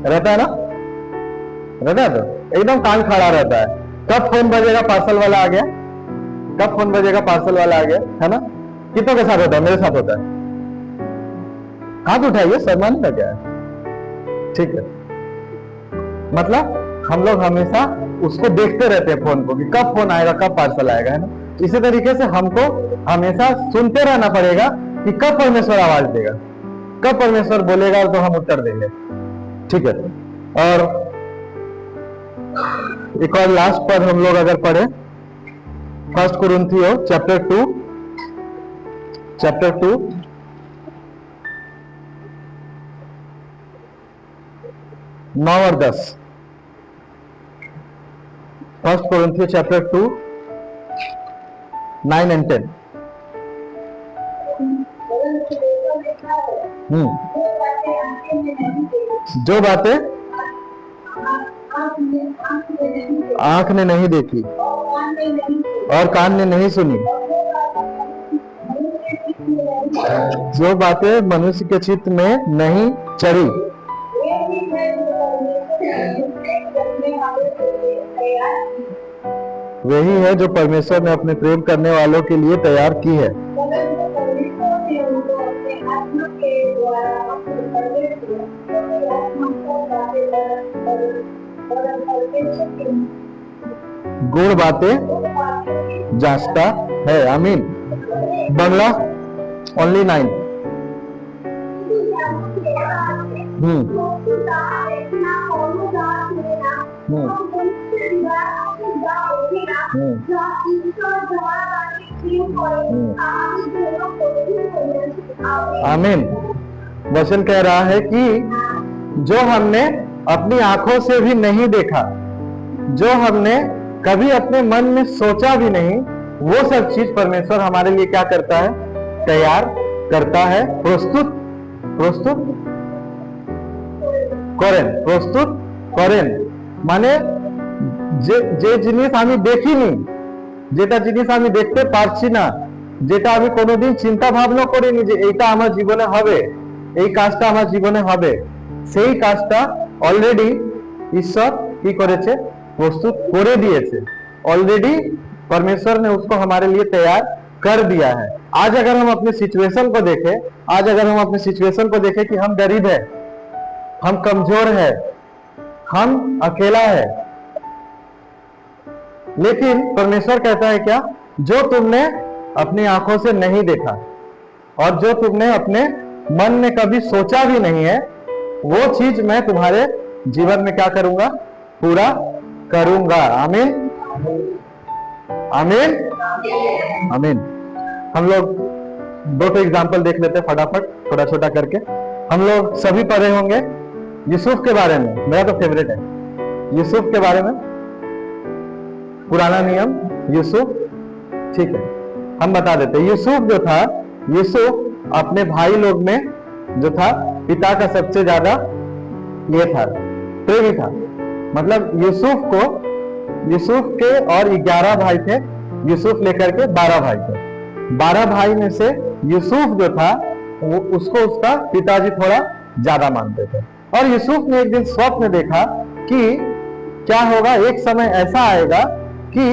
रहता है ना, रहता है, तो एकदम कान खड़ा रहता है। कब फोन बजेगा? पार्सल वाला आ गया। कब फोन बजेगा? पार्सल वाला आ गया, है ना। कितनों के साथ होता है? मेरे साथ होता है। हाथ उठाइए, सम्मान का क्या है? ठीक है, मतलब हम लोग हमेशा उसको देखते रहते हैं फोन को, कि कब फोन आएगा, कब पार्सल आएगा, है ना। इसी तरीके से हमको हमेशा सुनते रहना पड़ेगा कि कब परमेश्वर आवाज देगा, कब परमेश्वर बोलेगा, तो हम उत्तर देंगे। ठीक है, और एक और लास्ट पर हम लोग अगर पढ़े, 1 कुरिन्थियों चैप्टर 2 9 और 10। 1 कुरिन्थियों चैप्टर 2 9 and 10। जो बातें आंख ने नहीं देखी और कान ने नहीं सुनी, जो बातें मनुष्य के चित्त में नहीं चढ़ी, वही है जो परमेश्वर ने अपने प्रेम करने वालों के लिए तैयार की है। गुण बातें जांचता है। आमीन। बंगला ओनली 9। आमीन। वचन कह रहा है कि जो हमने अपनी आंखों से भी नहीं देखा, जो हमने कभी अपने मन में सोचा भी नहीं, वो सब चीज परमेश्वर हमारे लिए क्या करता है? तैयार करता है, प्रस्तुत करें। माने যে জিনিস আমি দেখিনি, যেটা জিনিস আমি দেখতে পারছি না, যেটা আমি কোনোদিন চিন্তা ভাবনা করিনি যে এইটা আমার জীবনে হবে, এই কাজটা আমার জীবনে হবে, সেই কাজটা অলরেडी ईश्वर কি করেছে? प्रस्तुत করে দিয়েছে। ऑलरेडी परमेश्वर ने उसको हमारे लिए तैयार कर दिया है। आज अगर हम अपने सिचुएशन को देखें, कि हम गरीब है, हम कमजोर है, हम अकेला है, लेकिन परमेश्वर कहता है क्या? जो तुमने अपनी आंखों से नहीं देखा और जो तुमने अपने मन में कभी सोचा भी नहीं है, वो चीज मैं तुम्हारे जीवन में क्या करूंगा? पूरा करूंगा। आमीन, आमीन, आमीन। हम लोग 2 एग्जाम्पल देख लेते हैं फटाफट, थोड़ा छोटा करके। हम लोग सभी पढ़े होंगे यूसुफ के बारे में, मेरा तो फेवरेट है यूसुफ के बारे में, पुराना नियम यूसुफ। ठीक है, हम बता देते हैं। यूसुफ जो था, यूसुफ अपने भाई लोग में जो था, पिता का सबसे ज्यादा ये था, प्रेमी था। मतलब यूसुफ के और 11 भाई थे, यूसुफ लेकर के 12 भाई थे। 12 भाई में से यूसुफ जो था, वो उसको उसका पिताजी थोड़ा ज्यादा मानते थे। और यूसुफ ने एक दिन स्वप्न देखा कि क्या होगा, एक समय ऐसा आएगा कि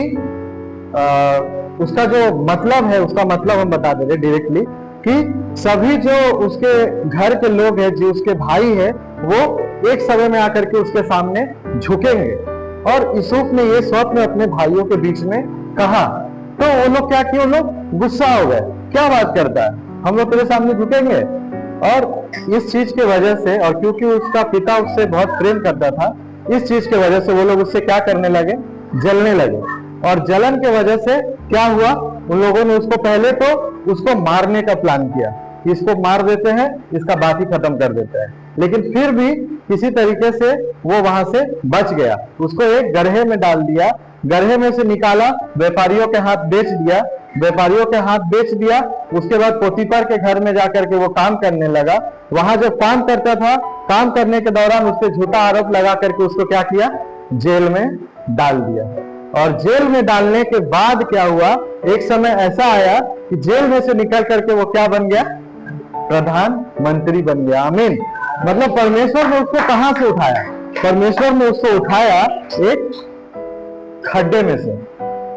उसका जो मतलब है, उसका मतलब हम बता देंगे डायरेक्टली, कि सभी जो उसके घर के लोग हैं, जो उसके भाई है, वो एक समय में आकर के उसके सामने झुकेंगे। और यूसुफ ने ये स्वप्न अपने भाइयों के बीच में कहा, तो वो लोग क्या किए? वो लोग गुस्सा हो गए, क्या बात करता है, हम लोग तेरे सामने झुकेंगे? और इस चीज की वजह से, और क्योंकि उसका पिता उससे बहुत प्रेम करता था, इस चीज की वजह से वो लोग उससे क्या करने लगे? जलने लगे। और जलन के वजह से क्या हुआ? उन लोगों ने उसको पहले तो उसको मारने का प्लान किया, इसको मार देते हैं, इसका बात ही खत्म कर देते हैं। लेकिन फिर भी किसी तरीके से वो वहां से बच गया। उसको एक गड्ढे में डाल दिया, गड्ढे में से निकाला, व्यापारियों के हाथ बेच दिया, व्यापारियों के हाथ बेच दिया। उसके बाद पोतीपर के घर में जाकर के वो काम करने लगा। वहां जब काम करता था, काम करने के दौरान उस पर झूठा आरोप लगा करके उसको क्या किया, जेल में डाल दिया। और जेल में डालने के बाद क्या हुआ, एक समय ऐसा आया कि जेल में से निकल करके वो क्या बन गया, प्रधानमंत्री बन गया। आमीन। मतलब परमेश्वर ने उसको कहां से उठाया, परमेश्वर ने उसको उठाया एक खड्डे में से।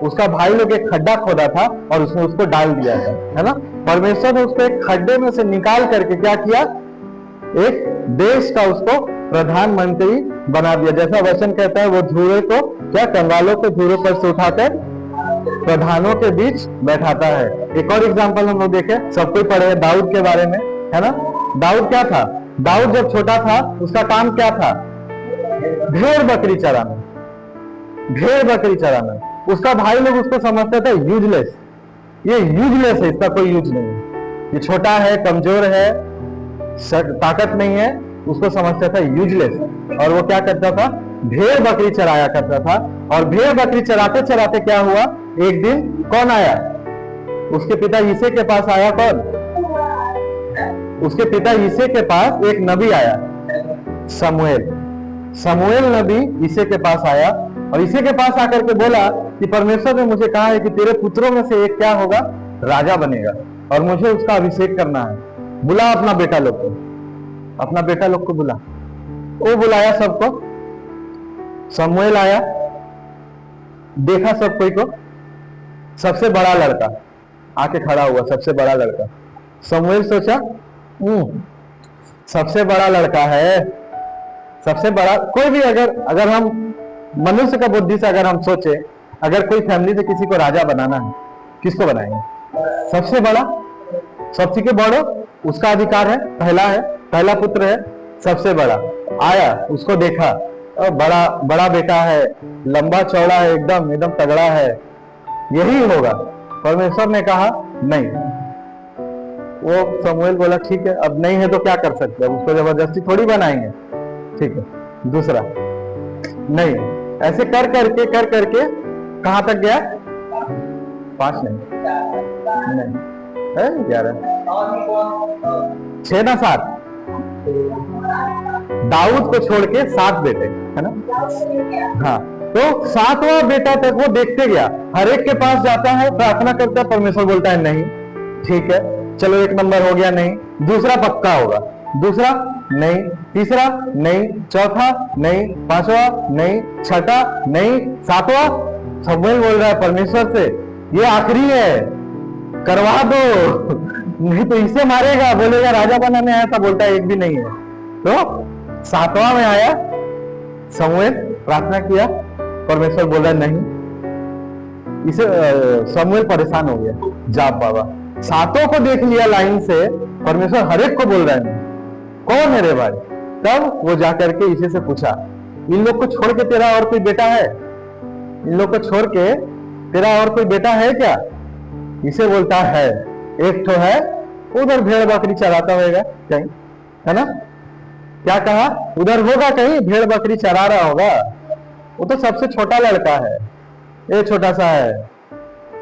उसका भाई लोग एक खड्डा खोदा था और उसने उसको डाल दिया था, है ना। परमेश्वर ने उसको एक खड्डे में से निकाल करके क्या किया, एक देश का उसको प्रधानमंत्री बना दिया। जैसा वचन कहता है, वो धुएं को क्या, कंगालों के धुएं पर से उठाकर प्रधानों के बीच बैठाता है। एक और एग्जांपल हम लोग देखे, सब कोई पढ़े दाऊद के बारे में, है ना। दाऊद क्या था, दाऊद जब छोटा था उसका काम क्या था, भेड़ बकरी चराना, भेड़ बकरी चराना। उसका भाई लोग उसको समझते थे यूजलेस, ये यूजलेस है, इसका कोई यूज नहीं है, ये छोटा है, कमजोर है, ताकत नहीं है, उसको समझता था यूजलेस। और वो क्या करता था, भेड़ बकरी चराया करता था। और भेड़ बकरी चराते चराते क्या हुआ, एक दिन कौन आया, उसके पिता यिशै के पास आया। कौन, उसके पिता यिशै के पास एक नबी आया, शमूएल। शमूएल नबी यिशै के पास आया और यिशै के पास आकर के बोला कि परमेश्वर ने मुझे कहा है कि तेरे पुत्रों में से एक क्या होगा, राजा बनेगा और मुझे उसका अभिषेक करना है। बुला अपना बेटा लोग को, अपना बेटा लोग को बुला। वो बुलाया सबको, शमूएल आया, देखा सब कोई को, सबसे बड़ा लड़का आके खड़ा हुआ, सबसे बड़ा लड़का। शमूएल सोचा सबसे बड़ा लड़का है, सबसे बड़ा। कोई भी अगर हम मनुष्य का बुद्धि से अगर हम सोचे, अगर कोई फैमिली से किसी को राजा बनाना है, किसको बनाएंगे, सबसे बड़ा, सबसे के बड़ो, उसका अधिकार है, पहला पुत्र है, सबसे बड़ा। आया, उसको देखा, बड़ा बड़ा बेटा है, लंबा चौड़ा है, एकदम तगड़ा है, यही होगा। परमेश्वर ने कहा नहीं। वो शमूएल बोला ठीक है, अब नहीं है तो क्या कर सकते हैं, उसको जबरदस्ती थोड़ी बनाएंगे, ठीक है। दूसरा नहीं, ऐसे कर करके कहां तक गया, 5 नहीं है, 11, 6 ना 7, दाऊद को छोड़ के 7 बेटे, है ना। हाँ, तो 7वां बेटा तक वो देखते गया, हर एक के पास जाता है, प्रार्थना करता है, परमेश्वर बोलता है नहीं, ठीक है, चलो 1 नंबर हो गया, नहीं। दूसरा पक्का होगा, दूसरा नहीं, तीसरा नहीं, चौथा नहीं, 5वां नहीं, 6ठा नहीं, 7वां। शमूएल बोल रहा है परमेश्वर से, ये आखिरी है, करवा दो, नहीं तो इसे मारेगा, बोलेगा राजा बनाने आया था, बोलता है एक भी नहीं है। तो 7वां में आया शमूएल, प्रार्थना किया, परमेश्वर बोला नहीं। इसे शमूएल परेशान हो गया, जाप बाबा 7 को देख लिया लाइन से, परमेश्वर हर एक को बोल रहा है कौन है रे भाई। तब वो जाकर के इसे से पूछा, इन लोग को छोड़ के तेरा और कोई बेटा है, इन लोग को छोड़ के तेरा और कोई बेटा है क्या। इसे बोलता है एक तो है, उधर भेड़ बकरी चराता होगा कहीं, है ना। क्या कहा, उधर होगा कहीं भेड़ बकरी चरा रहा होगा, वो तो सबसे छोटा लड़का है, ये छोटा सा है,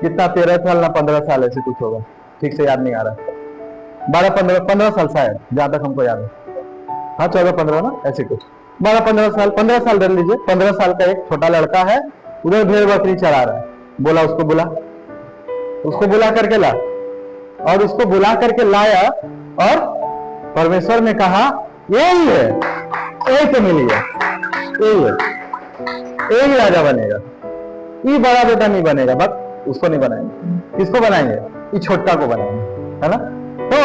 कितना 13 साल ना 15 साल ऐसे कुछ होगा, ठीक से याद नहीं आ रहा, 12-15 साल शायद, जहां तक हमको याद है। हाँ 14-15 ना, ऐसे कुछ 15 साल धर लीजिए। 15 साल का एक छोटा लड़का है, उधर भेड़ बकरी चरा रहा है। बोला उसको बुला करके ला, और उसको बुला करके लाया, और परमेश्वर ने कहा यही है, यही तो मिली है, यही है, यही राजा बनेगा, ये बड़ा बेटा नहीं बनेगा, बस उसको नहीं बनाएंगे। किसको बनाएंगे, ये छोटा को बनाएंगे, है ना। तो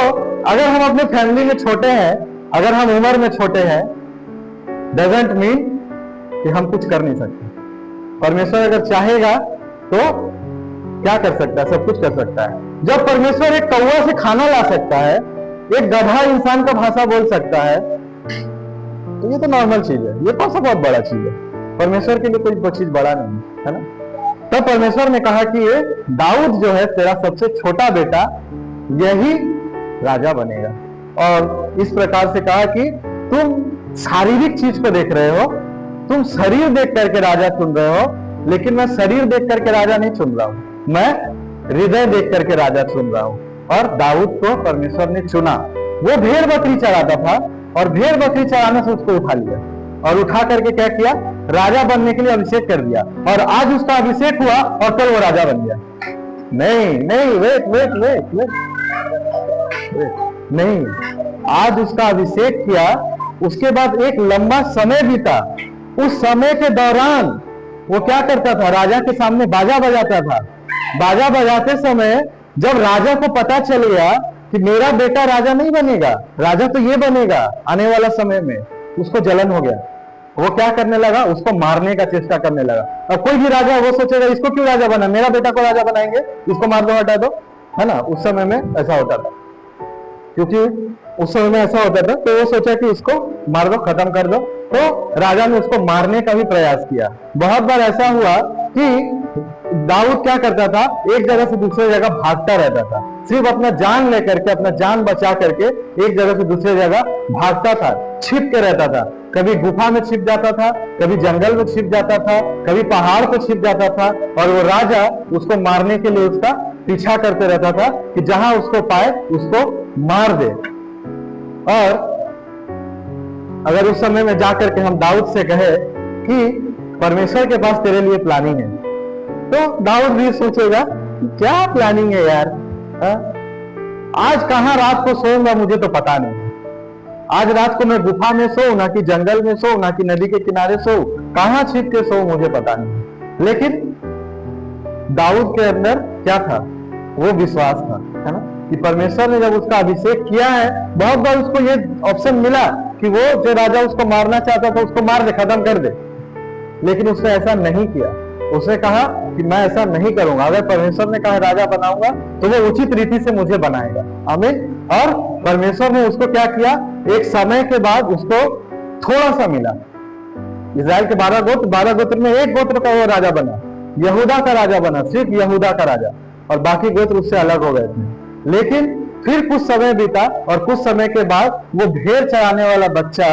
अगर हम अपने फैमिली में छोटे हैं, अगर हम उम्र में छोटे हैं, डजंट मीन कि हम कुछ कर नहीं सकते। परमेश्वर अगर चाहेगा तो क्या कर सकता है, सब कुछ कर सकता है। जब परमेश्वर एक कौवा से खाना ला सकता है, एक गधा इंसान का भाषा बोल सकता है, तो ये तो नॉर्मल चीज है, ये तो सब बहुत बड़ा चीज है। परमेश्वर के लिए कोई चीज बड़ा नहीं है ना। तब परमेश्वर ने कहा कि ये दाऊद जो है तेरा सबसे छोटा बेटा, यही राजा बनेगा। और इस प्रकार से कहा कि तुम शारीरिक चीज को देख रहे हो, तुम शरीर देख करके राजा चुन रहे हो, लेकिन मैं शरीर देख करके राजा नहीं चुन रहा हूं, मैं हृदय देख करके राजा चुन रहा हूं। और दाऊद को परमेश्वर ने चुना। वो भेड़ बकरी चराता था और भेड़ बकरी चराने से उसको उठा लिया और उठा करके क्या किया, राजा बनने के लिए अभिषेक कर दिया। और आज उसका अभिषेक हुआ और कल वो राजा बन गया। नहीं नहीं, वेट वेट वेट वेट नहीं, आज उसका अभिषेक किया, उसके बाद एक लंबा समय बीता। उस समय के दौरान वो क्या करता था, राजा के सामने बाजा बजाता था। बाजा बजाते समय जब राजा को पता चल गया कि मेरा बेटा राजा नहीं बनेगा, राजा तो ये बनेगा आने वाला समय में, उसको जलन हो गया। वो क्या करने लगा, उसको मारने का चेष्टा करने लगा। अब कोई भी राजा वो सोचेगा इसको क्यों राजा बना, मेरा बेटा को राजा बनाएंगे, इसको मार दो, हटा दो, है ना। उस समय में ऐसा होता था, क्योंकि उस समय में ऐसा होता था, तो वो सोचा कि इसको मार दो, खत्म कर दो। तो राजा ने उसको मारने का भी प्रयास किया। बहुत बार ऐसा हुआ कि दाऊद क्या करता था, एक जगह से दूसरी जगह भागता रहता था, सिर्फ अपना जान लेकर के, अपना जान बचा करके एक जगह से दूसरी जगह भागता था, छिप के रहता था। कभी गुफा में छिप जाता था, कभी जंगल में छिप जाता था, कभी पहाड़ पर छिप जाता था। और वो राजा उसको मारने के लिए उसका पीछा करते रहता था कि जहां उसको पाए उसको मार दे। और अगर उस समय में जाकर के हम दाऊद से कहे कि परमेश्वर के पास तेरे लिए प्लानिंग है, तो दाऊद भी सोचेगा क्या प्लानिंग है यार, आज कहां रात को सोऊंगा मुझे तो पता नहीं। आज रात को मैं गुफा में सोऊं, ना कि जंगल में सोऊं, ना कि नदी के किनारे सोऊं, कहां छिप के सोऊं मुझे पता नहीं। लेकिन दाऊद के अंदर क्या था, वो विश्वास था, है ना, कि परमेश्वर ने जब उसका अभिषेक किया है, बहुत बार उसको ये ऑप्शन मिला कि वो जो राजा उसको मारना चाहता था उसको मार दे, खत्म कर दे, लेकिन उसने ऐसा नहीं किया। उसने कहा कि मैं ऐसा नहीं करूंगा, अगर परमेश्वर ने कहा राजा बनाऊंगा तो वो उचित रीति से मुझे बनाएगा। आमीन। और परमेश्वर ने उसको क्या किया, एक समय के बाद उसको थोड़ा सा मिला। इस्राएल के 12 गोत्र में एक गोत्र का वो राजा बना, यहूदा का राजा बना, सिर्फ यहूदा का राजा, और बाकी गोत्र उससे अलग हो गए थे। लेकिन फिर कुछ समय बीता और कुछ समय के बाद वो भेड़ चराने वाला बच्चा,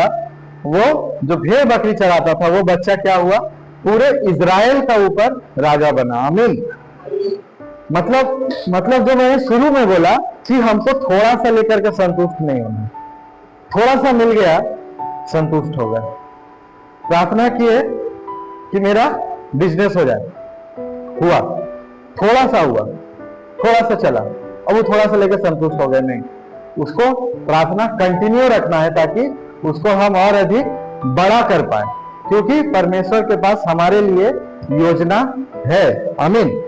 वो जो भेड़ बकरी चराता था, वो बच्चा क्या हुआ, पूरे इजराइल का ऊपर राजा बना। आमीन। मतलब जो मैंने शुरू में बोला कि हमको थोड़ा सा लेकर के संतुष्ट नहीं होना, थोड़ा सा मिल गया संतुष्ट हो गए। प्रार्थना किए कि मेरा बिजनेस हो जाए, हुआ, थोड़ा सा हुआ, थोड़ा सा चला, अब वो थोड़ा सा लेकर संतुष्ट हो गए, नहीं, उसको प्रार्थना कंटिन्यू रखना है ताकि उसको हम और अधिक बड़ा कर पाए, क्योंकि परमेश्वर के पास हमारे लिए योजना है। आमीन।